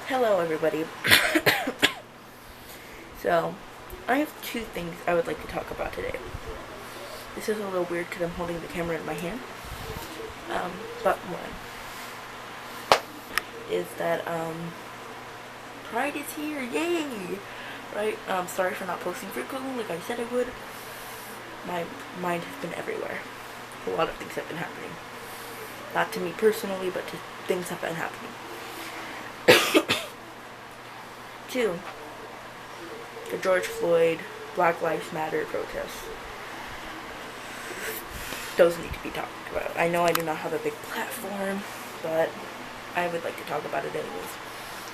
Hello, everybody. So, I have two things I would like to talk about today. This is a little weird because I'm holding the camera in my hand. But one is that Pride is here, yay! Right? Sorry for not posting frequently like I said I would. My mind has been everywhere. A lot of things have been happening. Not to me personally, but to things have been happening. Two, the George Floyd Black Lives Matter protests. Those need to be talked about. I know I do not have a big platform, but I would like to talk about it anyways.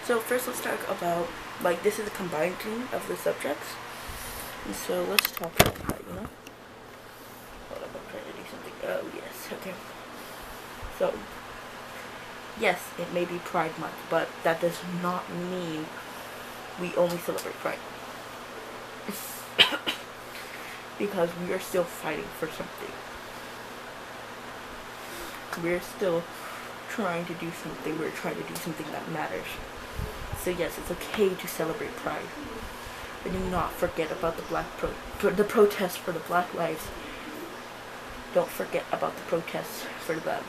So first let's talk about, this is a combined thing of the subjects. And so let's talk about that, Hold up, I'm trying to do something. Oh, yes, okay. So, yes, it may be Pride Month, but that does not mean we only celebrate Pride. Because we are still fighting for something. We're still trying to do something. We're trying to do something that matters. So yes, it's okay to celebrate Pride, but do not forget about the protests for the Black lives. Don't forget about the protests for them.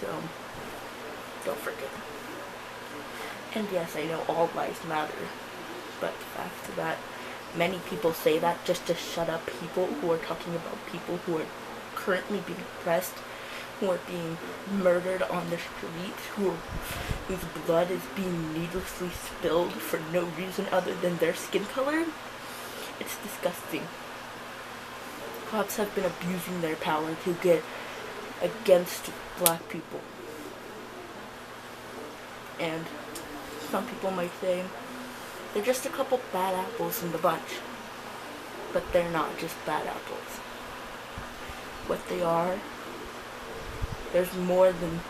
So don't forget. And yes, I know all lives matter, but the fact that many people say that just to shut up people who are talking about people who are currently being oppressed, who are being murdered on the streets, whose blood is being needlessly spilled for no reason other than their skin color. It's disgusting. Cops have been abusing their power to get against black people. And some people might say they're just a couple bad apples in the bunch. But they're not just bad apples. What they are, there's more than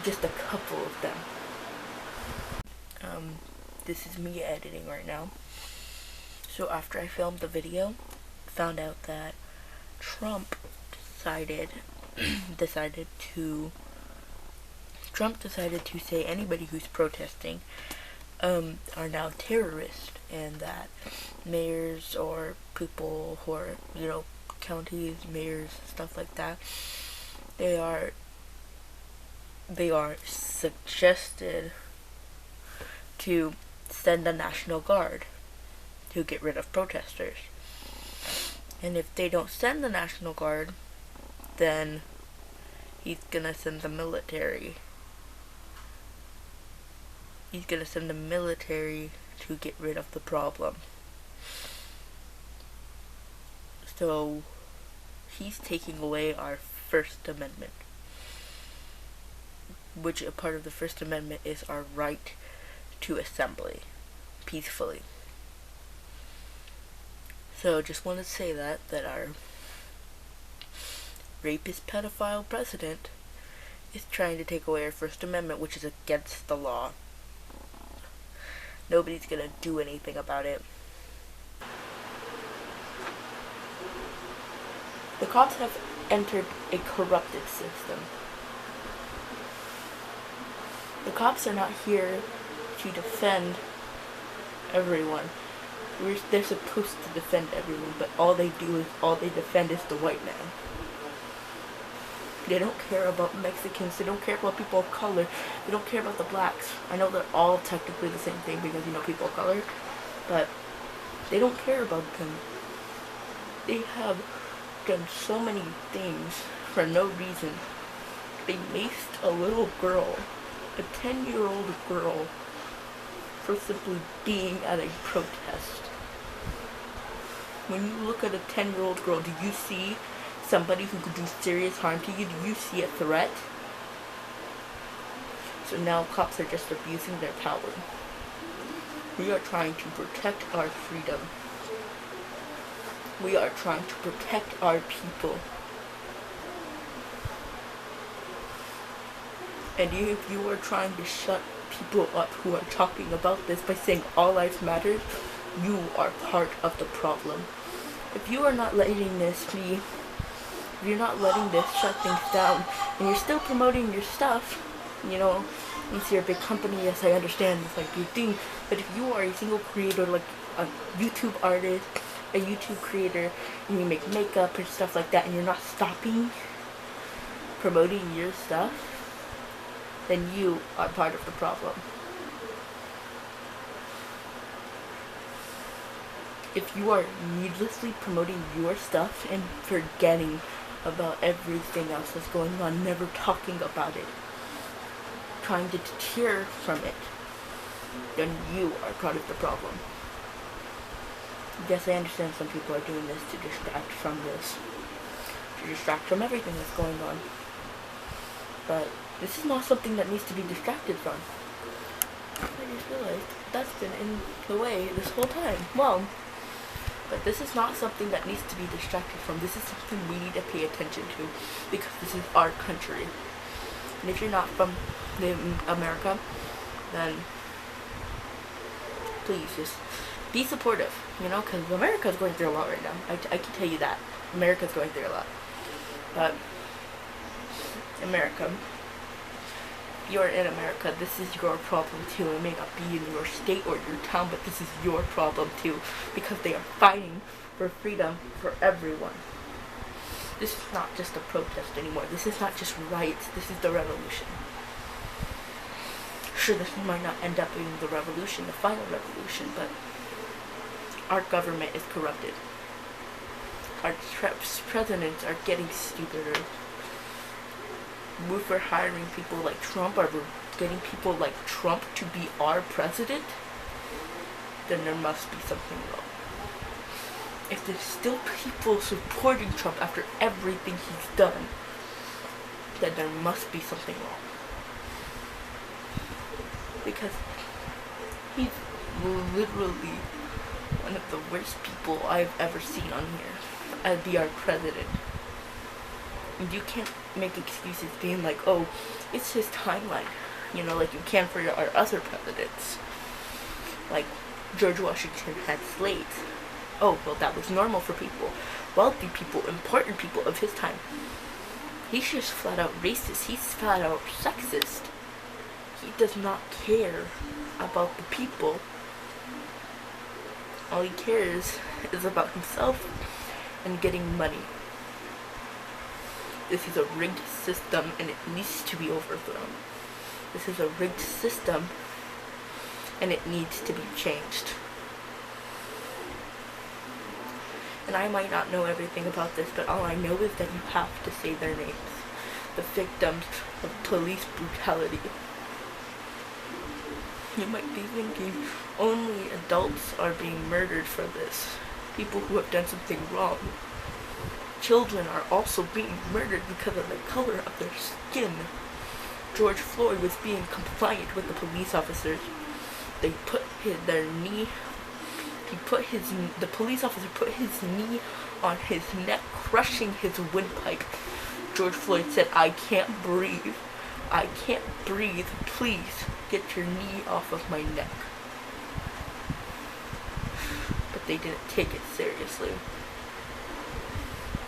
just a couple of them. This is me editing right now. So after I filmed the video, found out that Trump decided to say anybody who's protesting are now terrorists, and that mayors or people who are, counties, mayors, stuff like that, they are suggested to send the National Guard to get rid of protesters. And if they don't send the National Guard, then he's gonna send the military. He's gonna send the military to get rid of the problem. So he's taking away our First Amendment, which a part of the First Amendment is our right to assembly peacefully. So just wanted to say that our rapist pedophile president is trying to take away our First Amendment, which is against the law. Nobody's gonna do anything about it. The cops have entered a corrupted system. The cops are not here to defend everyone. They're supposed to defend everyone, but all they defend is the white man. They don't care about Mexicans, they don't care about people of color, they don't care about the blacks. I know they're all technically the same thing because, people of color, but they don't care about them. They have done so many things for no reason. They maced a little girl, a 10-year-old girl, for simply being at a protest. When you look at a 10-year-old girl, do you see somebody who could do serious harm to you? Do you see a threat? So now cops are just abusing their power. We are trying to protect our freedom. We are trying to protect our people. And if you are trying to shut people up who are talking about this by saying all lives matter, you are part of the problem. If you are not letting this be If you're not letting this shut things down, and you're still promoting your stuff, you know, since you're a big company, yes, I understand it's like your thing, but if you are a single creator, like a YouTube artist, a YouTube creator, and you make makeup and stuff like that, and you're not stopping promoting your stuff, then you are part of the problem. If you are needlessly promoting your stuff and forgetting about everything else that's going on, never talking about it, trying to deter from it, then you are part of the problem. Yes, I understand some people are doing this to distract from this, to distract from everything that's going on. But this is not something that needs to be distracted from. I just realized that's been in the way this whole time. Well, but this is not something that needs to be distracted from. This is something we need to pay attention to, because this is our country. And if you're not from America, then please just be supportive, you know, because America's going through a lot right now. I can tell you that. America's going through a lot. But America, you're in America, this is your problem too. It may not be in your state or your town, but this is your problem too, because they are fighting for freedom for everyone. This is not just a protest anymore. This is not just riots. This is the revolution. Sure, this might not end up being the revolution, the final revolution, but our government is corrupted. Our presidents are getting stupider. If we're hiring people like Trump, or we're getting people like Trump to be our president, then there must be something wrong. If there's still people supporting Trump after everything he's done, then there must be something wrong. Because he's literally one of the worst people I've ever seen on here as be our president. And you can't make excuses being like, oh, it's his timeline, you know, like you can for our other presidents. Like George Washington had slaves. Oh, well, that was normal for people, wealthy people, important people of his time. He's just flat out racist. He's flat out sexist. He does not care about the people. All he cares is about himself and getting money. This is a rigged system, and it needs to be overthrown. This is a rigged system, and it needs to be changed. And I might not know everything about this, but all I know is that you have to say their names. The victims of police brutality. You might be thinking only adults are being murdered for this. People who have done something wrong. Children are also being murdered because of the color of their skin. George Floyd was being compliant with the police officers. They put their knee. The police officer put his knee on his neck, crushing his windpipe. George Floyd said, "I can't breathe. I can't breathe. Please get your knee off of my neck." But they didn't take it seriously.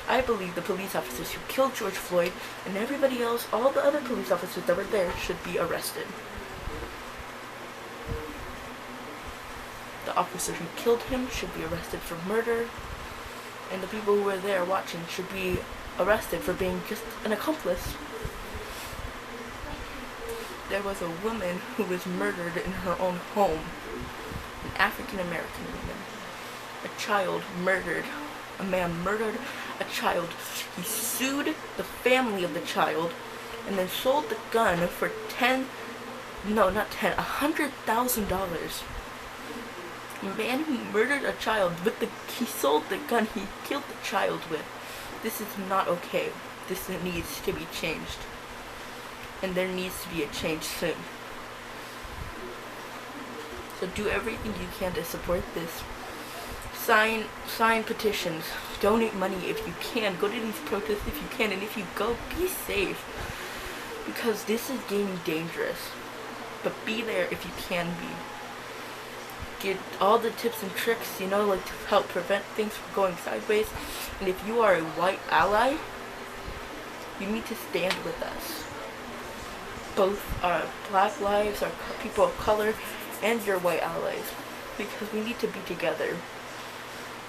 I believe the police officers who killed George Floyd and everybody else, all the other police officers that were there, should be arrested. The officer who killed him should be arrested for murder, and the people who were there watching should be arrested for being just an accomplice. There was a woman who was murdered in her own home, an African American woman. A child murdered. A man murdered a child. He sued the family of the child and then sold the gun for $100,000. A man who murdered a child he sold the gun he killed the child with. This is not okay. This needs to be changed. And there needs to be a change soon. So do everything you can to support this. Sign petitions. Donate money if you can. Go to these protests if you can. And if you go, be safe. Because this is getting dangerous. But be there if you can be. Get all the tips and tricks, you know, like to help prevent things from going sideways. And if you are a white ally, You need to stand with us. Both black lives, our people of color, and your white allies. Because we need to be together.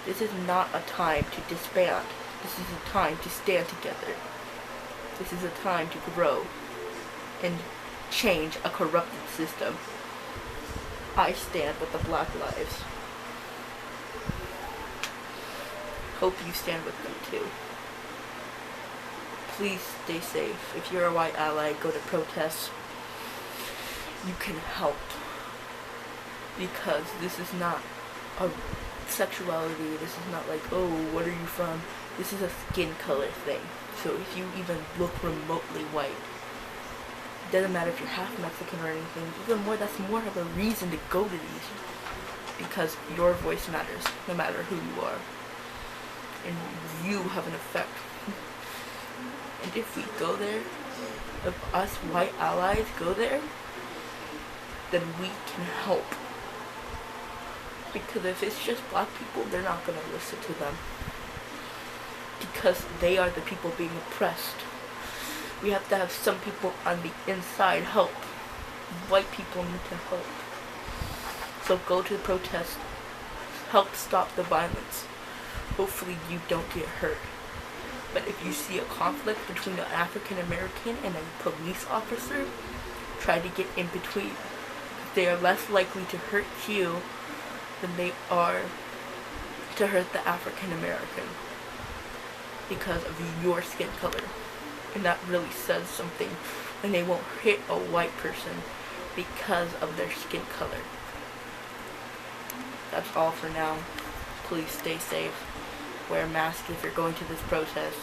This is not a time to disband. This is a time to stand together. This is a time to grow and change a corrupted system. I stand with the black lives. Hope you stand with them too. Please stay safe. If you're a white ally, go to protests. You can help. Because this is not a sexuality. This is not like, oh, what are you from? This is a skin color thing. So if you even look remotely white, it doesn't matter if you're half Mexican or anything. Even more, that's more of a reason to go to these. Because your voice matters, no matter who you are. And you have an effect. And if we go there, if us white allies go there, then we can help. Because if it's just black people, they're not going to listen to them. Because they are the people being oppressed. We have to have some people on the inside help. White people need to help. So go to the protest. Help stop the violence. Hopefully you don't get hurt. But if you see a conflict between an African American and a police officer, try to get in between. They are less likely to hurt you than they are to hurt the African American because of your skin color. And that really says something when they won't hit a white person because of their skin color. That's all for now. Please stay safe. Wear a mask if you're going to this protest.